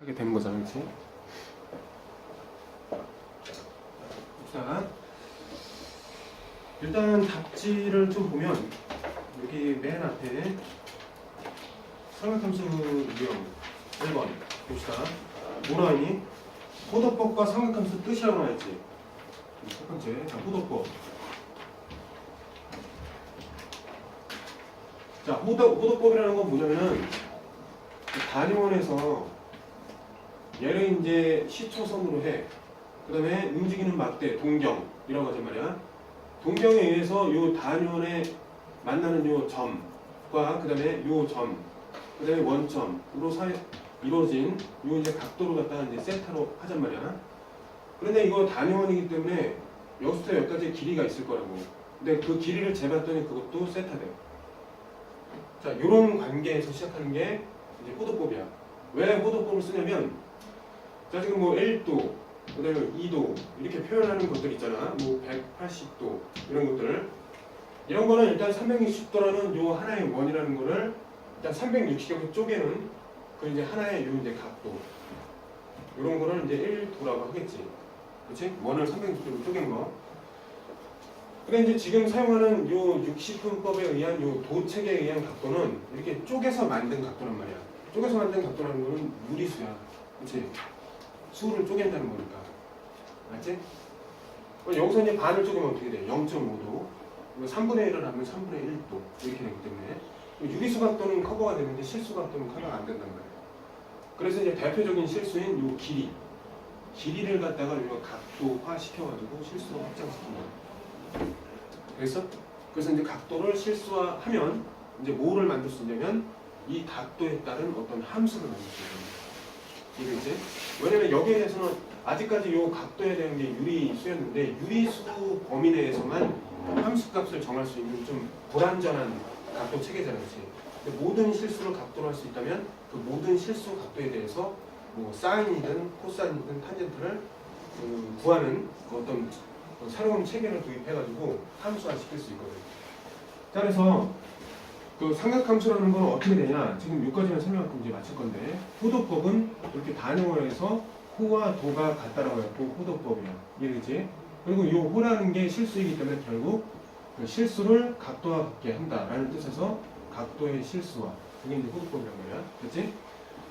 하게 되는 거잖아, 그렇지? 자, 일단 답지를 좀 보면 여기 맨 앞에 삼각함수 유형 1번 봅시다. 뭐 나와있니? 호도법과 삼각함수 뜻이라고 나와있지. 첫 번째, 자, 호도법. 자, 호도법이라는 건 뭐냐면은 단위원에서 얘를 이제 시초선으로 해. 그 다음에 움직이는 막대, 동경이라고 하단 말이야. 동경에 의해서 요 단위원에 만나는 요 점과 그 다음에 요 점, 그 다음에 원점으로 이루어진 요 이제 각도를 갖다가 이제 세타로 하단 말이야. 그런데 이거 단위원이기 때문에 여기서부터 여기까지 길이가 있을 거라고. 근데 그 길이를 재봤더니 그것도 세타돼. 자, 요런 관계에서 시작하는 게 이제 호도법이야. 왜 호도법을 쓰냐면, 자, 지금 뭐 1도, 그 다음에 2도, 이렇게 표현하는 것들 있잖아. 뭐 180도, 이런 것들. 이런 거는 일단 360도라는 요 하나의 원이라는 거를 일단 360도 쪼개는 그 이제 하나의 요 이제 각도. 이런 거를 이제 1도라고 하겠지. 그렇지? 원을 360도로 쪼갠 거. 근데 이제 지금 사용하는 요 60분법에 의한 요 도책에 의한 각도는 이렇게 쪼개서 만든 각도란 말이야. 쪼개서 만든 각도라는 거는 무리수야. 그렇지? 수를 쪼갠다는 거니까. 알지? 여기서 이제 반을 쪼개면 어떻게 돼? 0.5도. 3분의 1을 하면 3분의 1도. 이렇게 되기 때문에. 유리수 각도는 커버가 되는데 실수 각도는 커버가 안 된단 말이야. 그래서 이제 대표적인 실수인 요 길이. 길이를 갖다가 우리가 각도화 시켜가지고 실수로 확장시킨 거야. 그래서 이제 각도를 실수화하면 이제 뭐를 만들 수 있냐면 이 각도에 따른 어떤 함수를 만들 수 있는 거야. 이거지? 왜냐면 여기에 대해서는 아직까지 이 각도에 대한 게 유리수였는데 유리수 범위 내에서만 함수 값을 정할 수 있는 좀 불완전한 각도 체계잖아, 그렇지? 근데 모든 실수를 각도로 할 수 있다면 그 모든 실수 각도에 대해서 뭐 사인이든 코사인이든 탄젠트를 구하는 그 어떤 새로운 체계를 도입해가지고 함수화 시킬 수 있거든. 자, 그래서 그 삼각함수라는 건 어떻게 되냐? 지금 여기까지만 설명하고 이제 마칠 건데, 호도법은 이렇게 단위원에서 호와 도가 같다라고 해갖고 호도법이야. 이해되지? 그리고 이 호라는 게 실수이기 때문에 결국 그 실수를 각도화하게 한다라는 뜻에서 각도의 실수화. 그게 이제 호도법이란 말이야. 그렇지?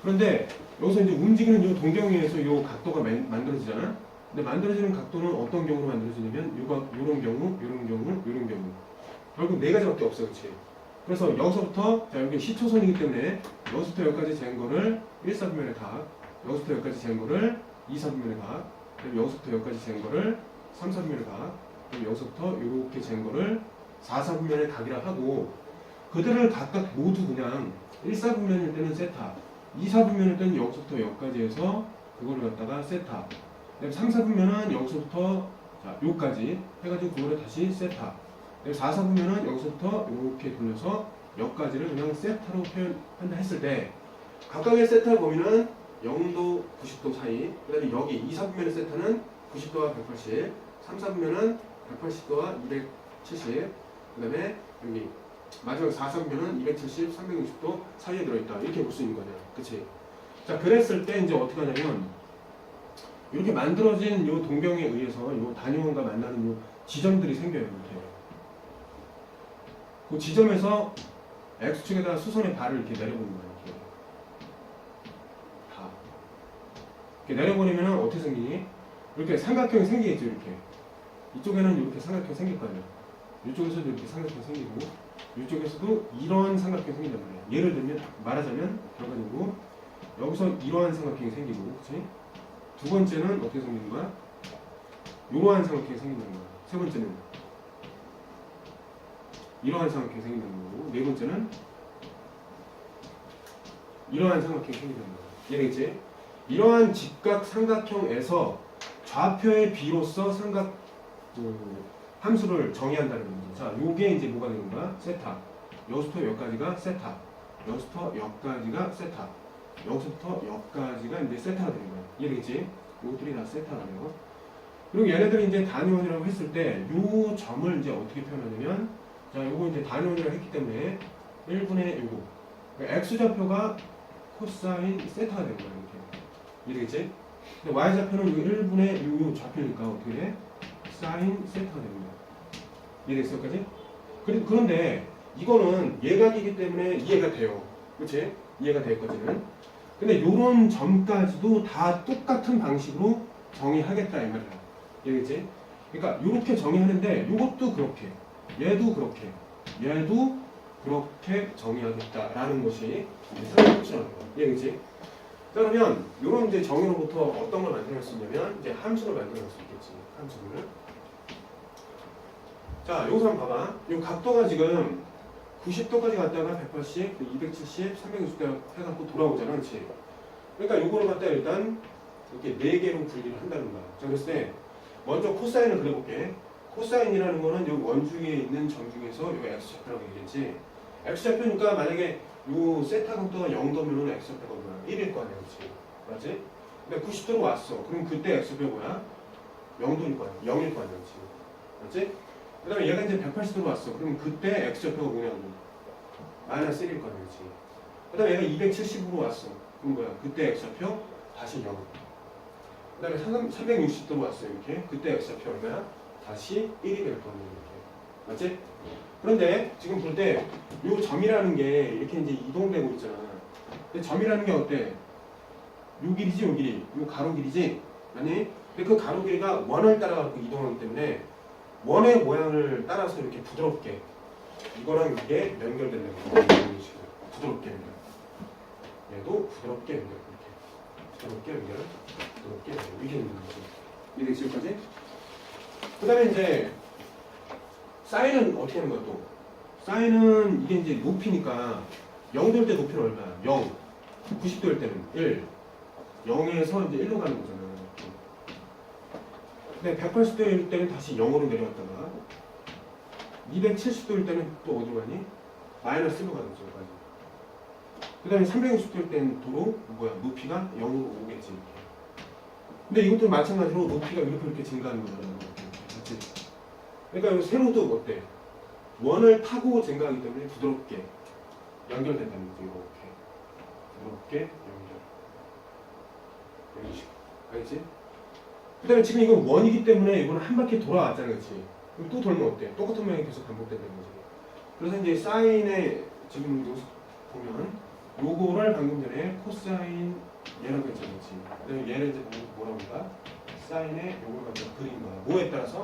그런데 여기서 이제 움직이는 이 동경에 의해서 이 각도가 만들어지잖아? 근데 만들어지는 각도는 어떤 경우로 만들어지냐면 요런 경우, 요런 경우, 요런 경우. 결국 네 가지밖에 없어, 그렇지? 그래서 여기서부터, 자, 여기 시초선이기 때문에 여기서부터 여기까지 잰 거를 1사분면의 각, 여기서부터 여기까지 잰 거를 2사분면의 각, 그리고 여기서부터 여기까지 잰 거를 3사분면의 각, 그리고 여기서부터 이렇게 잰 거를 4사분면의 각이라 하고, 그들을 각각 모두 그냥 1사분면일 때는 세타, 2사분면일 때는 여기서부터 여기까지 해서 그거를 갖다가 세타, 3사분면은 여기서부터 자, 요까지 해가지고 그거를 다시 세타, 4사분면은 여기서부터 이렇게 돌려서 여기까지를 그냥 세타로 표현한다 했을 때 각각의 세타 범위는 0도 90도 사이, 그 다음에 여기 2사분면의 세타는 90도와 180, 3사분면은 180도와 270, 그 다음에 여기 마지막 4사분면은 270, 360도 사이에 들어있다. 이렇게 볼 수 있는 거냐. 그치? 자, 그랬을 때 이제 어떻게 하냐면 이렇게 만들어진 요 동경에 의해서 요 단위원과 만나는 요 지점들이 생겨요. 이렇게. 그 지점에서 X축에다가 수선의 발을 이렇게 내려보는 거예요. 이렇게. 다. 이렇게 내려보내면 어떻게 생기니? 이렇게 삼각형이 생기겠죠. 이렇게. 이쪽에는 이렇게 삼각형이 생길 거 아니에요. 이쪽에서도 이렇게 삼각형이 생기고, 이쪽에서도 이러한 삼각형이 생긴단 말이에요. 예를 들면, 말하자면, 결과적으로, 여기서 이러한 삼각형이 생기고, 그치? 두 번째는 어떻게 생기는 거야? 이러한 삼각형이 생긴다는 거야. 세 번째는 이러한 삼각형이 생긴다는 거고, 네 번째는 이러한 삼각형이 생긴다는 거야. 이해되겠지? 이러한 직각 삼각형에서 좌표의 비로서 삼각 함수를 정의한다는 거죠. 자, 요게 이제 뭐가 되는 거야? 세타. 여기서부터 여기까지가 세타. 여기서부터 여기까지가 세타. 여기서부터 여기까지가 이제 세타가 되는 거야. 이해되겠지? 이것들이 다 세타가 돼요. 그리고 얘네들이 이제 단위원이라고 했을 때, 요 점을 이제 어떻게 표현하냐면, 자, 요거 이제 단위원이라고 했기 때문에, 1분의 요거. 그러니까 X좌표가 코사인 세타가 되는 거야, 이렇게. 이해되겠지? 근데 y좌표는 이 1분의 요 좌표니까 어떻게 돼? 사인 세타가 됩니다. 이해되겠어? 여기까지? 그런데 이거는 예각이기 때문에 이해가 돼요. 그치? 이해가 될 거지는. 근데 요런 점까지도 다 똑같은 방식으로 정의하겠다 이 말이야. 이해겠지? 그러니까 요렇게 정의하는데 요것도 그렇게, 얘도 그렇게, 얘도 그렇게 정의하겠다라는 것이 상당히 확실한 거야. 이해겠지? 자, 그러면 요런 이제 정의로부터 어떤 걸 만들어낼 수 있냐면 이제 함수를 만들어낼 수 있겠지. 함수를. 자, 여기서 한번 봐봐. 요 각도가 지금 90도까지 갔다가 180, 270, 360도 해갖고 돌아오잖아, 그렇지? 그러니까 요거를 갖다 일단 이렇게 4개로 분리를 한다는 거야. 자, 그랬을 때 먼저 코사인을 그려볼게. 코사인이라는 거는 요 원주위에 있는 점 중에서 요 x좌표라고 얘기했지. x좌표니까 만약에 요 세타 각도가 0도면은 x좌표가 뭐야? 1일 거 아니야, 그렇지? 맞지? 근데 90도로 왔어. 그럼 그때 x좌표가 뭐야? 0도일 거야. 0일 거 아니야, 그렇지? 맞지? 그 다음에 얘가 이제 180도로 왔어. 그럼 그때 x좌표가 뭐냐고. 마이너스 1일 거 아니야, 그렇지? 그 다음에 얘가 270으로 왔어. 그럼 뭐야? 그때 x좌표 다시 0. 그 다음에 360도로 왔어, 이렇게. 그때 x좌표 얼마야? 다시 1이 될 거네, 이렇게. 맞지? 그런데 지금 볼 때 요 점이라는 게 이렇게 이제 이동되고 있잖아. 근데 점이라는 게 어때? 요 길이지, 요 길이. 요 가로 길이지? 아니? 근데 그 가로 길이가 원을 따라가고 이동하기 때문에 원의 모양을 따라서 이렇게 부드럽게 이거랑 이게 연결된다는 거예요. 이런 식으로 부드럽게 연결. 얘도 부드럽게 연결. 이렇게 부드럽게 연결. 부드럽게 연결. 이렇게 되는 거죠. 이해되겠지, 여기까지? 그 다음에 이제 사인은 어떻게 하는 거야 또? 사인은 이게 이제 높이니까 0도일 때 높이는 얼마야? 0. 90도일 때는 1. 0에서 이제 1로 가는 거잖아. 근데 180도일 때는 다시 0으로 내려갔다가 270도일 때는 또 어디로 가니? 마이너스 1로 가는 거죠. 그 다음에 360도일 때는 도로 뭐야? 높이가 0으로 오겠지. 근데 이것도 마찬가지로 높이가 이렇게 증가하는 거잖아. 맞지? 그러니까 세로도 어때? 원을 타고 증가하기 때문에 부드럽게 연결된다는 거죠. 이렇게 부드럽게 연결. 이런 식으로. 알겠지? 그 다음에 지금 이건 원이기 때문에 이거는 한 바퀴 돌아왔잖아, 그렇지? 그럼 또 돌면 어때? 똑같은 모양이 계속 반복된다는 거지. 그래서 이제 사인의 지금 보면 요거를 방금 전에 코사인 얘라고 했잖아, 그렇지? 그다음에 얘를 이제 뭐라고 할까? 사인의 요걸 갖다 그린 거야. 뭐에 따라서?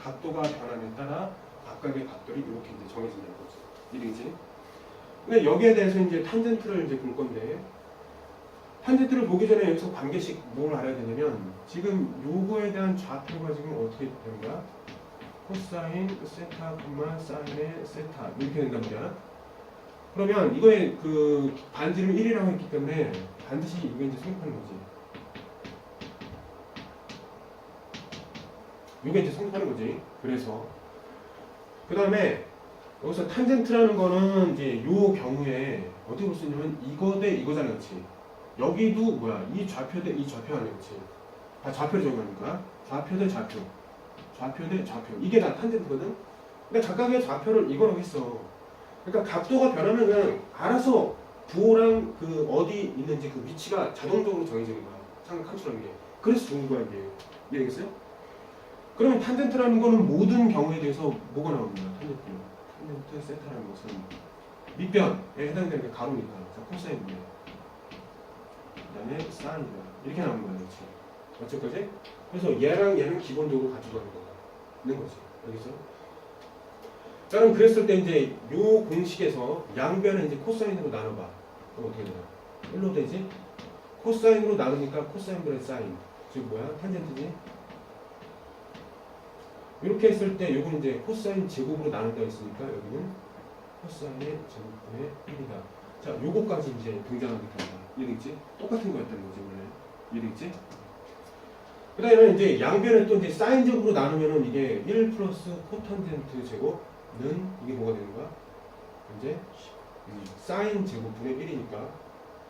각도가 변함에 따라 각각의 각도를 이렇게 이제 정해진다는 거지. 이해되지? 근데 여기에 대해서 이제 탄젠트를 이제 볼 건데. 탄젠트를 보기 전에 여기서 관계식 뭘 알아야 되냐면 지금 요거에 대한 좌표가 지금 어떻게 되는 거야? 코사인 세타, 사인의 세타 이렇게 된단 말이야. 그러면 이거의 그 반지름 1이라고 했기 때문에 반드시 이게 이제 성립하는 거지. 이게 이제 성립하는 거지. 그래서 그 다음에 여기서 탄젠트라는 거는 이제 요 경우에 어떻게 볼 수 있냐면 이거 대 이거잖아, 그렇지? 여기도 뭐야? 이 좌표 대 이 좌표 아니야, 그렇지? 다 좌표를 정하니까 좌표 대 좌표, 좌표 대 좌표 이게 다 탄젠트거든. 근데 각각의 좌표를 이거라고 했어. 그러니까 각도가 변하면 그냥 알아서 부호랑 그 어디 있는지 그 위치가 자동적으로 정해지는 거야. 삼각함수라는 게. 그래서 좋은 거야 이게. 이해되겠어요? 그러면 탄젠트라는 거는 모든 경우에 대해서 뭐가 나오는 거야? 탄젠트 세타라는 것은 밑변에 해당되는 게 가로니까. 자, 코사인이야. 그다음에 사인이다. 이렇게 나오는 거야, 그렇지? 어쨌거지? 그래서 얘랑 얘는 기본적으로 가지고 있는 거지. 여기서. 자, 그럼 그랬을 때 이제 요 공식에서 양변을 이제 코사인으로 나눠봐. 그럼 어떻게 되나? 1로 되지? 코사인으로 나누니까 코사인분의 사인. 즉 뭐야? 탄젠트지? 이렇게 했을 때 요건 이제 코사인 제곱으로 나눈다 했으니까 여기는 코사인의 제곱분의 1이다. 자, 요거까지 이제 등장하게 된다. 이해되겠지? 똑같은 거였다는 거지, 원래. 이해되겠지? 그 다음에 이제 양변을 또 이제 사인 제곱으로 나누면은 이게 1 플러스 코탄젠트 제곱은 이게 뭐가 되는 거야? 이제 사인 제곱분의 1이니까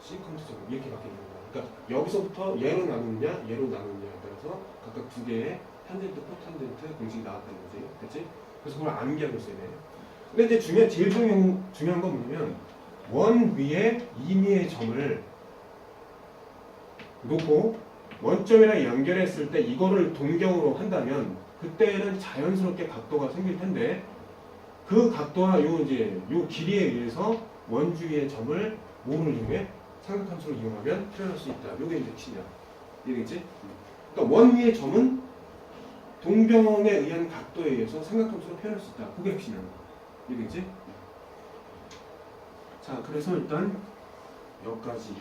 시컨트 제곱 이렇게 바뀌는 거야. 그러니까 여기서부터 얘로 나누느냐, 얘로 나누느냐에 따라서 각각 두 개의 탄젠트, 코탄젠트 공식이 나왔다는 거지. 됐지? 그래서 그걸 암기하고 있어야 돼. 근데 이제 제일 중요한 건 뭐냐면 원 위에 임의의 점을 놓고 원점이랑 연결했을 때 이거를 동경으로 한다면 그때는 자연스럽게 각도가 생길 텐데 그 각도와 요 길이에 의해서 원주위의 점을 뭐를 이용해? 삼각함수를 이용하면 표현할 수 있다. 요게 이제 핵심이야. 이해되겠지? 그러니까 원 위의 점은 동경에 의한 각도에 의해서 삼각함수로 표현할 수 있다. 그게 핵심이야. 이해되겠지? 자, 그래서 일단 여기까지.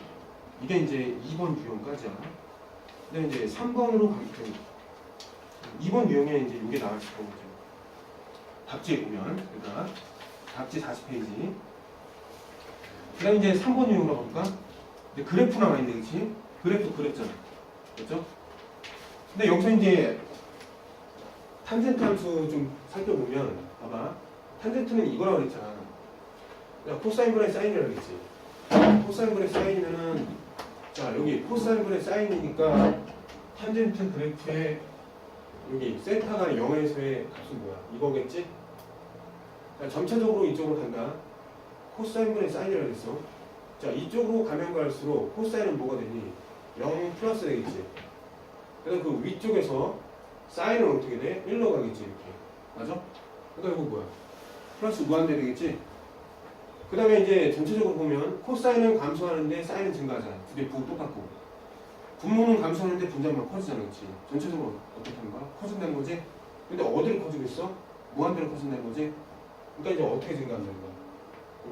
이게 이제 2번 유형까지야. 근데 이제 3번으로 가면 2번 유형에 이제 이게 나올 수 있는 거죠. 답지에 보면, 그러니까 답지 40페이지. 그다음 이제 3번 유형으로 가볼까? 이제 그래프 나와 있는데, 그렇지? 그래프 그렸잖아, 그렇죠? 근데 여기서 이제 탄젠트 함수 좀 살펴보면, 봐봐. 탄젠트는 이거라고 그랬잖아. 야, 코사인분의 사인이라고 그랬지. 코사인분의 사인이면은, 자, 여기 코사인분의 사인이니까 탄젠트 그래프의 여기 세타가 0에서의 값은 뭐야? 이거겠지? 자, 점차적으로 이쪽으로 간다. 코사인분의 사인이라고 했어. 자, 이쪽으로 가면 갈수록 코사인은 뭐가 되니? 0 플러스 되겠지. 그래서 그 위쪽에서 사인은 어떻게 돼? 1로 가겠지, 이렇게. 맞아? 그러니까 이거 뭐야? 플러스 무한대 되겠지? 그 다음에 이제 전체적으로 보면 코사인은 감소하는데 사인은 증가하잖아. 두 개 부호 똑같고. 분모는 감소하는데 분자만 커지잖아, 그렇지? 전체적으로 어떻게 하는 거야? 커진다는 거지? 근데 어디로 커지고 있어? 무한대로 커진다는 거지? 그러니까 이제 어떻게 증가한다는 거야?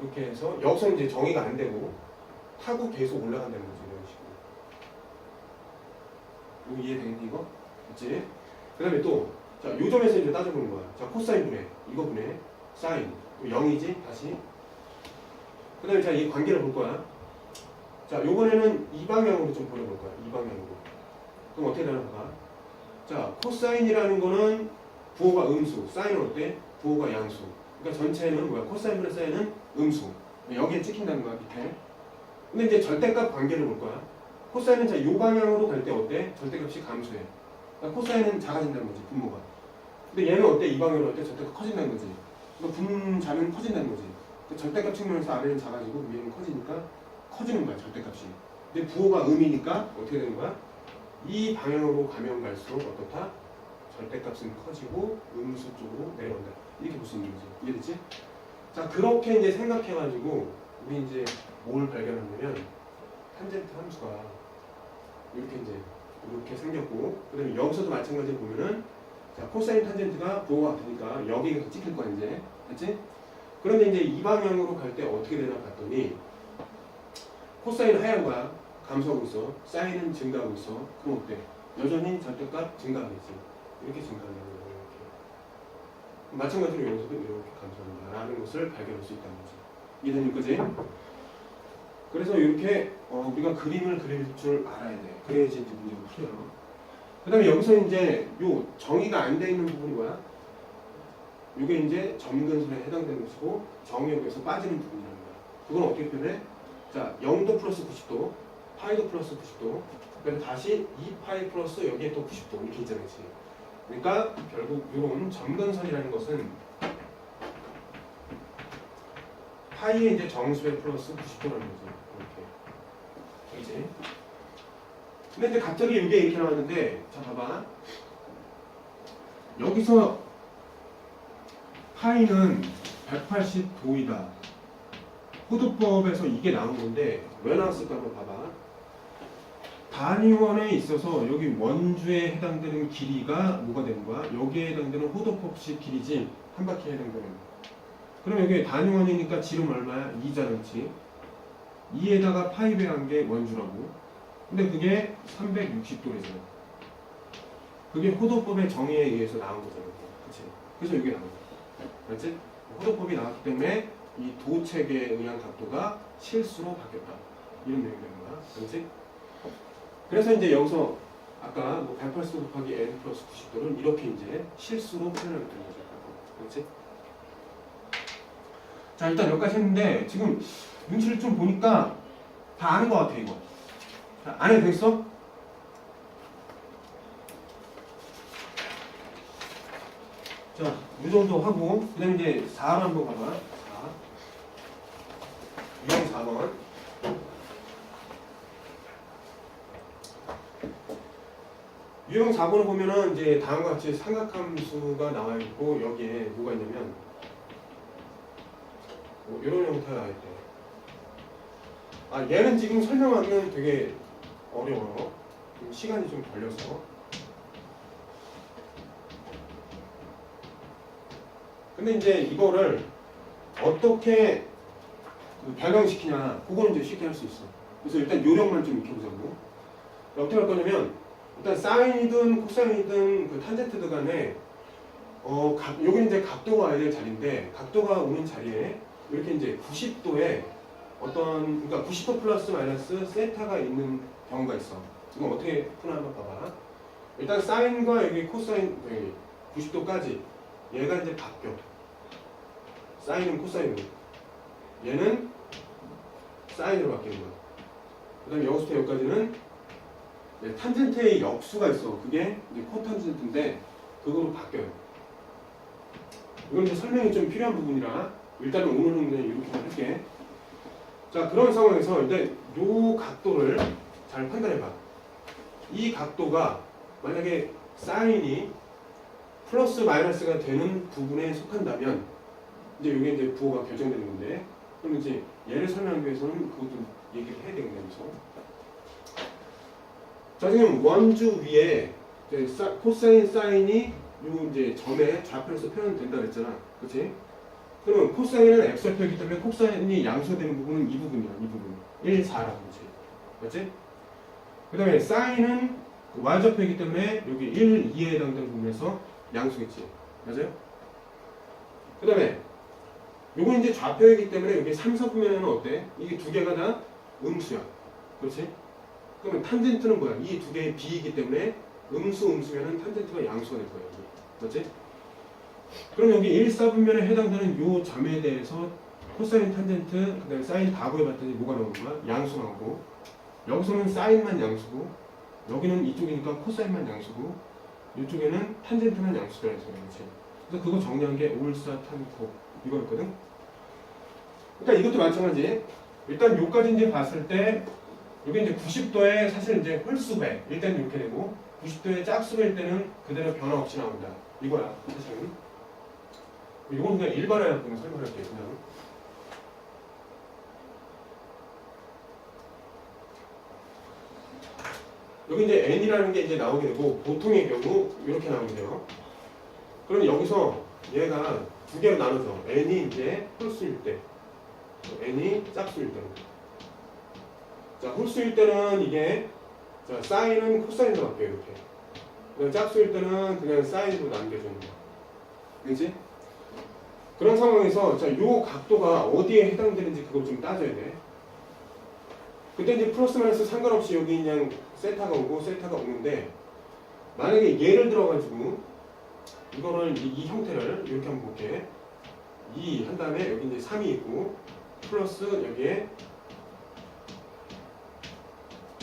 이렇게 해서 여기서 이제 정의가 안 되고 타고 계속 올라간다는 거지, 이런 식으로. 이거 이해되겠니, 이거? 그치? 그 다음에 또, 자, 요 점에서 이제 따져보는 거야. 자, 코사인 분해, 이거 분해, 사인, 또 0이지, 다시. 그 다음에 자, 이 관계를 볼 거야. 자, 요번에는 이 방향으로 좀 보내볼 거야. 이 방향으로. 그럼 어떻게 되나 봐. 자, 코사인이라는 거는 부호가 음수, 사인은 어때? 부호가 양수. 그러니까 전체는 뭐야? 코사인분의 사인은 음수. 여기에 찍힌다는 거야, 밑에. 근데 이제 절대값 관계를 볼 거야. 코사인은 자, 요 방향으로 갈 때 어때? 절대값이 감소해. 그러니까 코사인은 작아진다는 거지, 분모가. 근데 얘는 어때? 이 방향으로 할 때 절대값 커진다는 거지. 그러니까 분자는 커진다는 거지. 절대값 측면에서 아래는 작아지고 위에는 커지니까 커지는 거야, 절대값이. 근데 부호가 음이니까 어떻게 되는 거야? 이 방향으로 가면 갈수록 어떻다? 절대값은 커지고 음수 쪽으로 내려온다. 이렇게 볼 수 있는 거지. 이해됐지? 자, 그렇게 이제 생각해가지고 우리 이제 뭘 발견하냐면 탄젠트 함수가 이렇게 이제 이렇게 생겼고, 그다음에 여기서도 마찬가지로 보면은 자, 코사인 탄젠트가 부호가 같으니까 여기가 찍힐 거야 이제, 됐지? 그런데 이제 이 방향으로 갈 때 어떻게 되나 봤더니 코사인은 하얀 거야. 감소하고 있어. 사인은 증가하고 있어. 그럼 어때? 여전히 절대값 증가하겠지. 이렇게 증가한다는 거야. 이렇게. 마찬가지로 여기서도 이렇게 감소한다라는 것을 발견할 수 있다는 거지. 이해되니, 그지? 그래서 이렇게 우리가 그림을 그릴 줄 알아야 돼. 그래야지 이제 문제가 풀려요. 그 다음에 여기서 이제 요 정의가 안 돼 있는 부분이 뭐야? 이게 이제 점근선에 해당되는 것이고 정역에서 빠지는 부분이라는 거야. 그건 어떻게 표현해? 자, 0도 플러스 90도, 파이도 플러스 90도, 그다음에 다시 2파이 플러스 여기에 또 90도 이렇게 있잖아, 그치? 그러니까 결국 이런 점근선이라는 것은 파이의 이제 정수의 플러스 90도라는 거죠. 이렇게. 이제. 근데 이제 갑자기 이게 이렇게 나왔는데, 자 봐봐. 여기서 파이는 180도이다. 호도법에서 이게 나온 건데 왜 나왔을까 한번 봐봐. 단위원에 있어서 여기 원주에 해당되는 길이가 뭐가 되는 거야? 여기에 해당되는 호도법식 길이지 한 바퀴에 해당되는. 그럼 여기 단위원이니까 지름 얼마야? 2잖아, 그치? 2에다가 파이 배한 게 원주라고. 근데 그게 360도래잖아. 그게 호도법의 정의에 의해서 나온 거잖아, 그치? 그래서 이게 나온 거야. 그렇지? 호도법이 나왔기 때문에 이 도책에 의한 각도가 실수로 바뀌었다. 이런 내용이 되는 거야. 그렇지? 그래서 이제 여기서 아까 뭐 180도 곱하기 n 플러스 90도를 이렇게 이제 실수로 표현하게 되는 거죠. 그렇지? 자, 일단 여기까지 했는데 지금 눈치를 좀 보니까 다 아는 것 같아, 이거. 자, 안 해도 되겠어? 자, 이 정도 하고 그 다음에 이제 4번 한번 가봐. 4. 유형 4번. 유형 4번을 보면은 이제 다음과 같이 삼각함수가 나와 있고 여기에 뭐가 있냐면 뭐 이런 형태가 나와 있대. 아 얘는 지금 설명하기는 되게 어려워요. 시간이 좀 걸려서. 근데 이제 이거를 어떻게 발광시키냐, 그거는 이제 쉽게 할 수 있어. 그래서 일단 요령만 좀 익혀보자고. 어떻게 할 거냐면, 일단 사인이든 코사인이든 그 탄젠트드 간에, 여기 이제 각도가 와야 될 자리인데, 각도가 오는 자리에 이렇게 이제 90도에 그러니까 90도 플러스 마이너스 세타가 있는 경우가 있어. 이건 어떻게 푸나 한번 봐봐. 일단 사인과 여기 코사인, 여기 90도까지 얘가 이제 바뀌어. 사인은 코사인으로. 얘는 사인으로 바뀌는 거야. 그 다음에 여기서부터 여기까지는 탄젠트의 역수가 있어. 그게 이제 코탄젠트인데 그거로 바뀌어요. 이건 이제 설명이 좀 필요한 부분이라 일단은 오늘은 그냥 이렇게만 할게. 자, 그런 상황에서 일단 요 각도를 잘 판단해봐. 이 각도가 만약에 사인이 플러스 마이너스가 되는 부분에 속한다면 이제 이게 이제 부호가 결정되는 건데, 그럼 이제 얘를 설명하기 위해서는 그것도 얘기를 해야 되겠네요. 자, 지금 원주 위에 코사인 사인이 요 이제 점의 좌표에서 표현된다 그랬잖아, 그렇지? 그러면 코사인은 x좌표이기 때문에 코사인이 양수되는 부분은 이 부분이야, 이 부분. 1, 4라고 그렇지, 맞지? 그다음에 사인은 y좌표이기 때문에 여기 1, 2에 해당되는 부분에서 양수겠지, 맞아요? 그다음에 요건 이제 좌표이기 때문에 여기 3, 4분면에는 어때? 이게 두 개가 다 음수야. 그렇지? 그러면 탄젠트는 뭐야? 이 두 개의 비이기 때문에 음수면은 탄젠트가 양수가 될 거야. 맞지? 그럼 여기 1, 4분면에 해당되는 요 점에 대해서 코사인 탄젠트, 그 다음에 사인 다 구해봤더니 뭐가 나오는 거야? 양수 나오고, 여기서는 사인만 양수고, 여기는 이쪽이니까 코사인만 양수고, 이쪽에는 탄젠트만 양수가 해서 그렇지? 그래서 그거 정리한 게 올사탄코 이거였거든. 그러니까 이것도 마찬가지. 일단 요까지 이제 봤을 때 이게 이제 90도에 사실 이제 홀수배 일단 이렇게 되고 90도에 짝수배일 때는 그대로 변화 없이 나온다. 이거야 사실은. 이건 그냥 일반화야 그냥 설명할게 그냥. 여기 이제 n이라는 게 이제 나오게 되고 보통의 경우 이렇게 나오게 돼요. 그럼 여기서 얘가 두 개로 나눠서 n이 이제 홀수일 때, n이 짝수일 때. 자, 홀수일 때는 이게 자, 사인은 코사인으로 바뀌어요 이렇게. 그냥 짝수일 때는 그냥 사인으로 남겨주는 거야. 그렇지? 그런 상황에서 자, 요 각도가 어디에 해당되는지 그걸 좀 따져야 돼. 그때 이제 플러스 마이너스 상관없이 여기 그냥 세타가 오고 세타가 오는데 만약에 예를 들어가지고 이거를 이 형태를 이렇게 한번 볼게. 2 한 다음에 여기 이제 3이 있고 플러스 여기에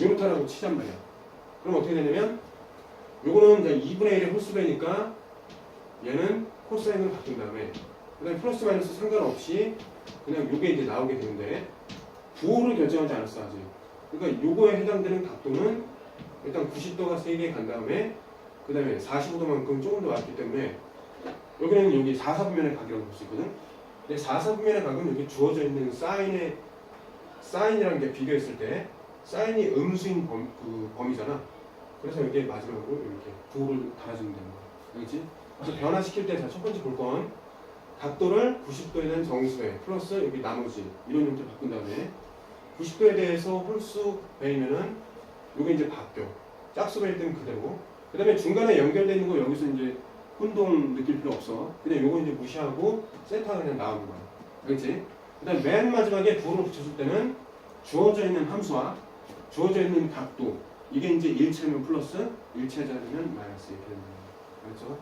요렇다라고 치잔 말이야. 그럼 어떻게 되냐면 요거는 이제 2분의 1의 홀수배니까 얘는 코사인으로 바뀐 다음에 그 다음에 플러스 마이너스 상관없이 그냥 요게 이제 나오게 되는데 부호를 결정하지 않았어 아직. 그러니까 요거에 해당되는 각도는 일단 90도가 3개 간 다음에 그 다음에 45도만큼 조금 더 왔기 때문에 여기는 여기 4, 4분면의 각이라고 볼 수 있거든. 근데 4, 4분면의 각은 여기 주어져 있는 사인이라는 게 비교했을 때 사인이 음수인 범위잖아. 그래서 여기에 마지막으로 이렇게 부호를 달아주면 되는 거야. 알겠지? 그래서 변화시킬 때 첫 번째 볼 건 각도를 90도에 대한 정수배 플러스 여기 나머지 이런 형태로 바꾼 다음에 90도에 대해서 홀수 배이면은 요게 이제 바뀌어. 짝수 배일 때는 그대로. 그 다음에 중간에 연결되어 있는 거 여기서 이제 혼동 느낄 필요 없어. 그냥 요거 이제 무시하고 세타가 그냥 나오는 거야. 알겠지? 그 다음에 맨 마지막에 부호를 붙였을 때는 주어져 있는 함수와 주어져 있는 각도 이게 이제 일체면 플러스 일체자면 마이너스 이렇게 되는 거야. 알겠죠?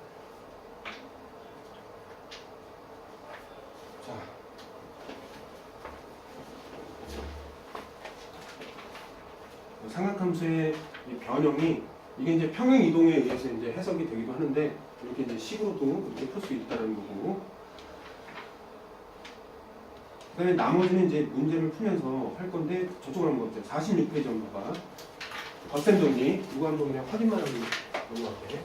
자. 삼각함수의 변형이 이게 이제 평행 이동에 의해서 이제 해석이 되기도 하는데 이렇게 이제 식으로도 이렇게 풀 수 있다는 거고. 그다음에 나머지는 이제 문제를 풀면서 할 건데 저쪽으로 한번 보자. 46페이지 한번 봐봐. 덧셈 정리. 이거 한번 그냥 확인만 하고 넘어갈게.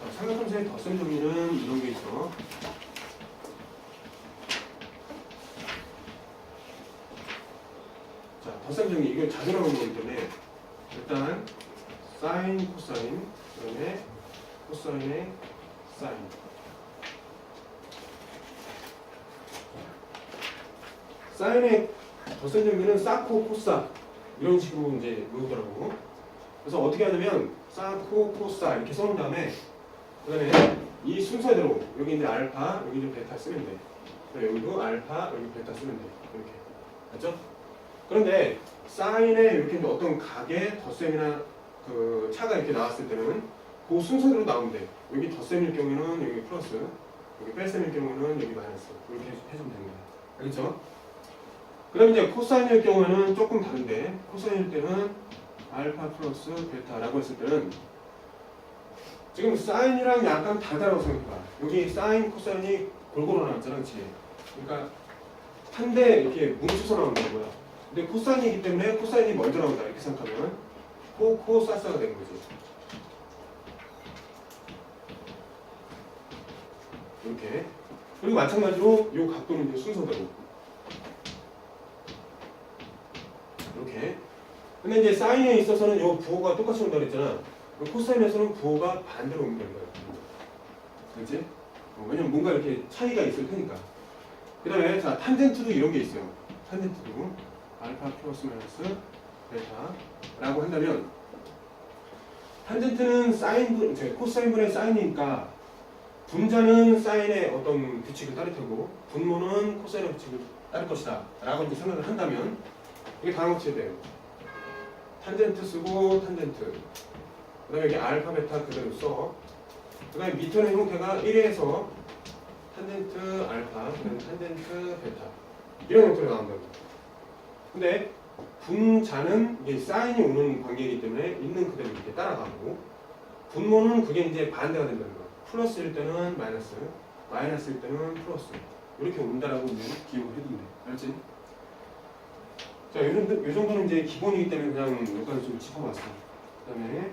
자, 삼각함수의 덧셈 정리는 이런 게 있어. 자, 덧셈 정리. 이거 자주 나오는 거기 때문에 일단 사인, 코사인, 그다음에 코사인의 사인. 사인의 덧셈 정리는 사코, 코사 이런 식으로 이제 외우더라고. 그래서 어떻게 하냐면 사코, 코사 이렇게 써놓은 다음에 그다음에 이 순서대로 여기 이제 알파, 여기 이제 베타 쓰면 돼. 여기도 알파, 여기 베타 쓰면 돼. 이렇게. 맞죠? 그런데 사인에 이렇게 이제 어떤 각의 덧셈이나 그 차가 이렇게 나왔을 때는 그 순서대로 나오면 돼. 여기 덧셈일 경우에는 여기 플러스, 여기 뺄셈일 경우에는 여기 마이너스. 이렇게 해주면 됩니다. 알겠죠? 그럼 이제 코사인일 경우에는 조금 다른데, 코사인일 때는 알파 플러스 베타라고 했을 때는 지금 사인이랑 약간 다르다고 생각해봐. 여기 사인, 코사인이 골고루 나왔잖아, 그치? 그러니까 한 대 이렇게 뭉쳐서 나온다는 거야. 근데 코사인이기 때문에 코사인이 먼저 나온다 이렇게 생각하면 코사사가 되는 거지. 이렇게. 그리고 마찬가지로 이 각도는 이제 순서대로 이렇게. 근데 이제 사인에 있어서는 이 부호가 똑같이 온다 그랬잖아. 코사인에서는 부호가 반대로 옮기는 거야. 그렇지? 왜냐면 뭔가 이렇게 차이가 있을 테니까. 그 다음에 자 탄젠트도 이런 게 있어요. 탄젠트도 알파 플러스 마이너스 베타라고 한다면 탄젠트는 사인, 코사인분의 사인이니까 분자는 사인의 어떤 규칙을 따를 테고 분모는 코사인의 규칙을 따를 것이다 라고 이제 생각을 한다면 이게 다음 같이 돼요. 탄젠트 쓰고 탄젠트 그 다음에 여기 알파 베타 그대로 써. 그 다음에 밑에는 형태가 1에서 탄젠트 알파 그 다음에 탄젠트 베타 이런 형태로 나온다고. 근데 분자는 이게 사인이 오는 관계이기 때문에 있는 그대로 이렇게 따라가고 분모는 그게 이제 반대가 된다는 거야. 플러스일 때는 마이너스, 마이너스일 때는 플러스 이렇게 온다라고 기억을 해두면 돼. 알지? 자, 요 정도는 이제 기본이기 때문에 그냥 여기까지 좀 짚어봤어. 그 다음에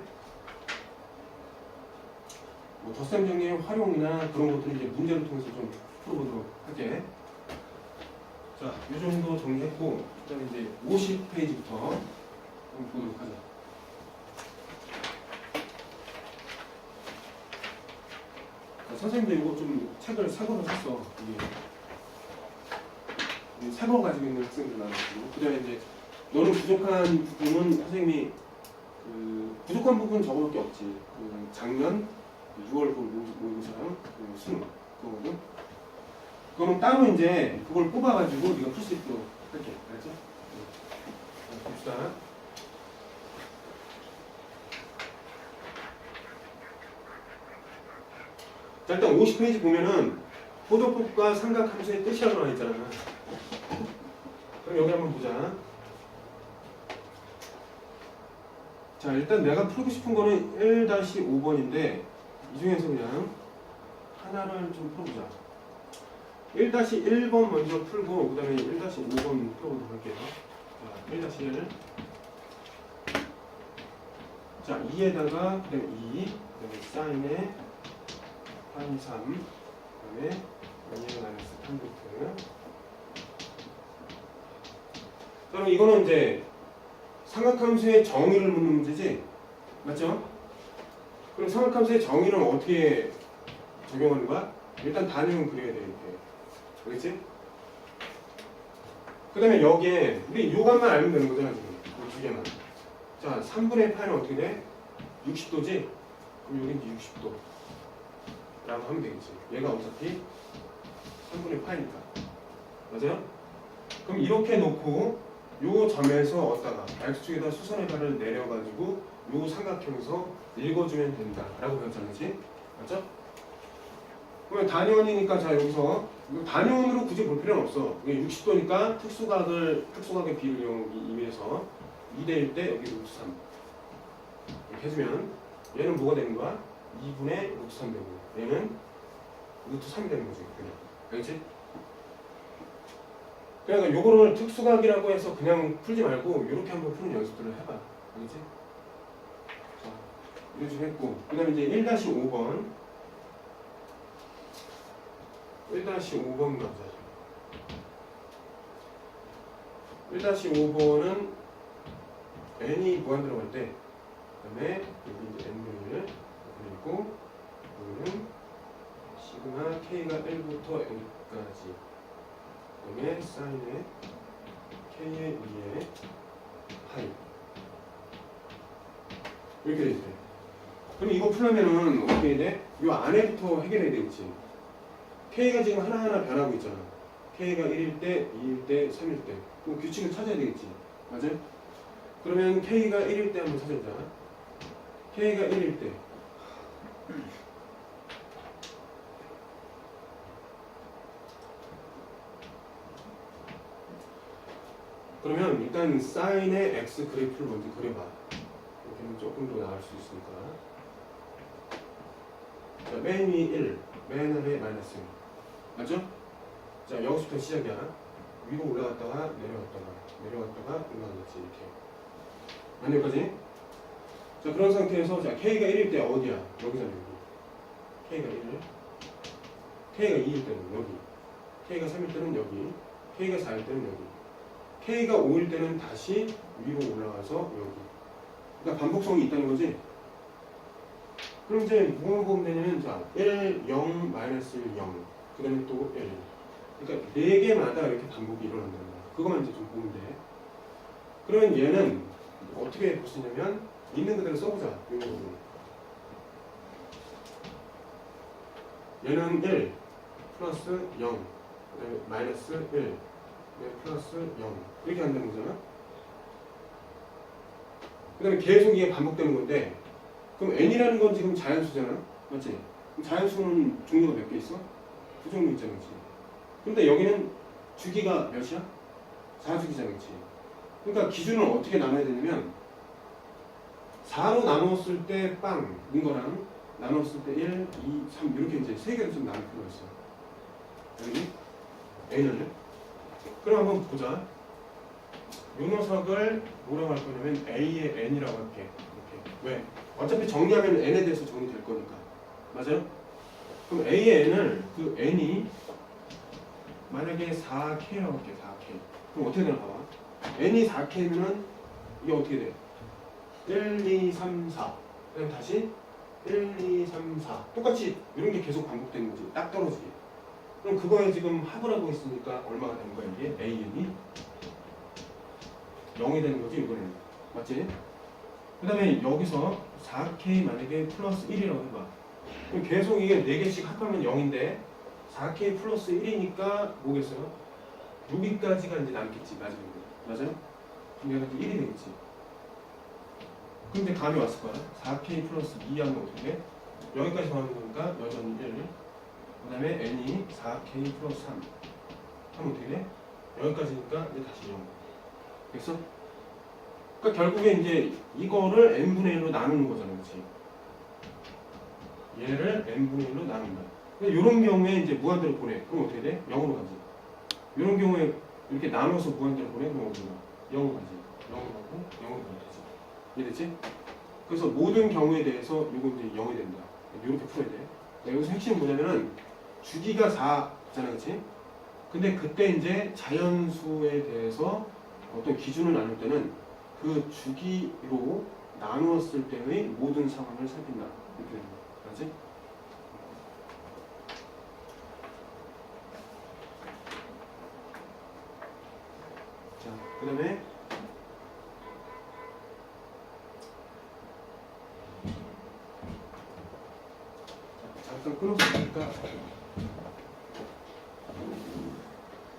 뭐 덧셈 정리의 활용이나 그런 것들을 이제 문제를 통해서 좀 풀어보도록 할게. 자, 요 정도 정리했고, 그 다음에 이제 50페이지부터 좀 보도록 하자. 자, 선생님도 이거 좀 책을 새 거로 샀어. 이게 새 거 가지고 있는 학생들 나왔고, 그 다음에 이제 너는 부족한 부분은 선생님이 부족한 부분 저거밖에 없지. 작년 6월 모의고사랑 수능 그거거든. 그거는 따로 이제 그걸 뽑아가지고 네가 풀 수 있도록 할게. 알았지? 자, 봅시다. 자, 일단 50페이지 보면은 포도법과 삼각함수의 뜻이라고 나와 있잖아. 그럼 여기 한번 보자. 자, 일단 내가 풀고 싶은 거는 1-5번인데 이 중에서 그냥 하나를 좀 풀어보자. 1-1번 먼저 풀고 그 다음에 1-5번 풀어보도록 할게요. 자, 1-1 자, 2에다가 그 다음에 2 그 다음에 사인에 한 3 그 다음에 마이너스 탄젠트. 그럼 이거는 이제 삼각함수의 정의를 묻는 문제지? 맞죠? 그럼 삼각함수의 정의는 어떻게 적용하는 거야? 일단 단위는 그려야 돼, 이렇게. 알겠지? 그 다음에 여기에 우리 요감만 알면 되는 거잖아, 지금. 이 두 개만. 자, 3분의 파이는 어떻게 돼? 60도지? 그럼 여기 이제 60도 라고 하면 되겠지. 얘가 어차피 3분의 파이니까. 맞아요? 그럼 이렇게 놓고 요 점에서 얻다가 X축에다 수선의 발을 내려가지고 요 삼각형에서 읽어주면 된다 라고 배웠잖아, 그치? 맞죠? 그러면 단위원이니까 자 여기서 단위원으로 굳이 볼 필요는 없어. 이게 60도니까 특수각의 비를 이용해서 2대1 때 여기 루트 3 이렇게 해주면 얘는 뭐가 되는 거야? 2분의 루트 3 되고 얘는 루트 3이 되는 거지. 그냥. 알겠지? 그러니까 요거를 특수각이라고 해서 그냥 풀지 말고 이렇게 한번 푸는 연습들을 해봐. 알겠지? 자, 이거 좀 했고 그 다음에 이제 1-5번 1-5번 가보자. 1-5번은 n이 무한 들어갈 때 그다음에 여기 이제 n분의 1 그리고 여기는 시그마 k가 1부터 n까지 그다음에 사인의 k의 2의 파이 이렇게 돼 있어요. 그럼 이거 풀려면은 어떻게 돼? 이 안에부터 해결해야 되겠지. k가 지금 하나하나 변하고 있잖아. k가 1일 때, 2일 때, 3일 때. 그럼 규칙을 찾아야 되겠지. 맞아요? 그러면 k가 1일 때 한번 찾아보자. k가 1일 때. 그러면 일단 사인의 x 그래프를 먼저 그려봐. 이렇게는 조금 더 나을 수 있으니까. 자, 맨 위 1, 맨 아래 마이너스 1. 맞죠? 자, 여기서부터 시작이야. 위로 올라갔다가 내려갔다가 올라가겠지. 이렇게. 안 여기까지? 자, 그런 상태에서 자, k가 1일 때 어디야? 여기잖아, 여기. k가 1일. k가 2일 때는 여기. k가 3일 때는 여기. k가 4일 때는 여기. k가 5일 때는 다시 위로 올라가서 여기. 그러니까 반복성이 있다는 거지. 그럼 이제 뭐만 보면 되냐면 자, 1, 0, 마이너스 1, 0. 그 다음에 또 1. 그러니까 4개마다 이렇게 반복이 일어난다는 거야. 그것만 이제 좀 보면 돼. 그러면 얘는 어떻게 볼 수 있냐면 있는 그대로 써보자. 이 부분. 얘는 1 플러스 0 그다음에 마이너스 1 플러스 0 이렇게 한다는 거잖아. 그 다음에 계속 이게 반복되는 건데 그럼 n이라는 건 지금 자연수잖아. 맞지? 자연수는 종류가 몇 개 있어? 두 종류 있잖아. 그치? 근데 여기는 주기가 몇이야? 4주기잖아. 그치? 그러니까 기준을 어떻게 나눠야 되냐면 4로 나눴을 때 빵, 는 거랑 나눴을 때 1, 2, 3 이렇게 이제 세 개로 좀 나눌 필요가 있어. 여기 n을. 그럼 한번 보자. 요 녀석을 뭐라고 할 거냐면 a의 n이라고 할게. 이렇게. 왜? 어차피 정리하면 n에 대해서 정리될 거니까. 맞아요? 그럼 a의 n을 그 n이 만약에 4k라고 할게. 4k. 그럼 어떻게 되나 봐봐. n이 4k면은 이게 어떻게 돼? 1, 2, 3, 4. 그다음 다시 1, 2, 3, 4. 똑같이 이런 게 계속 반복되는 거지. 딱 떨어지게. 그럼 그거에 지금 합을 하고 있으니까 얼마가 되는 거야 이게? AN이 0이 되는 거지 이거는. 맞지? 그 다음에 여기서 4K 만약에 플러스 1이라고 해봐. 그럼 계속 이게 4개씩 합하면 0인데 4K 플러스 1이니까 뭐겠어요? 6위까지가 이제 남겠지 마지막에. 맞아요? 그럼 얘가 또 1이 되겠지. 근데 감이 왔을 거야. 4K 플러스 2 하면 어떻게 돼? 여기까지 가는 거니까 여전히 1. 그 다음에 n이 4K 플러스 3 하면 어떻게 돼? 여기까지니까 이제 다시 0. 됐어? 그러니까 결국에 이제 이거를 n분의 1로 나누는 거잖아. 그렇지? 얘를 n분의 1로 나눈다. 이런 경우에 이제 무한대로 보내. 그럼 어떻게 돼? 0으로 가지. 이런 경우에 이렇게 나눠서 무한대로 보내. 그럼 어디로 가? 0으로 가지. 0으로 가고 0으로 가야 되지. 이해됐지? 그래서 모든 경우에 대해서 요거 이제 0이 된다. 이렇게 풀어야 돼. 여기서 핵심은 뭐냐면은 주기가 4잖아. 그치? 근데 그때 이제 자연수에 대해서 어떤 기준을 나눌 때는 그 주기로 나누었을 때의 모든 상황을 살핀다. 이렇게 되는 거야. 알지? 자, 그 다음에 잠깐 끊었으니까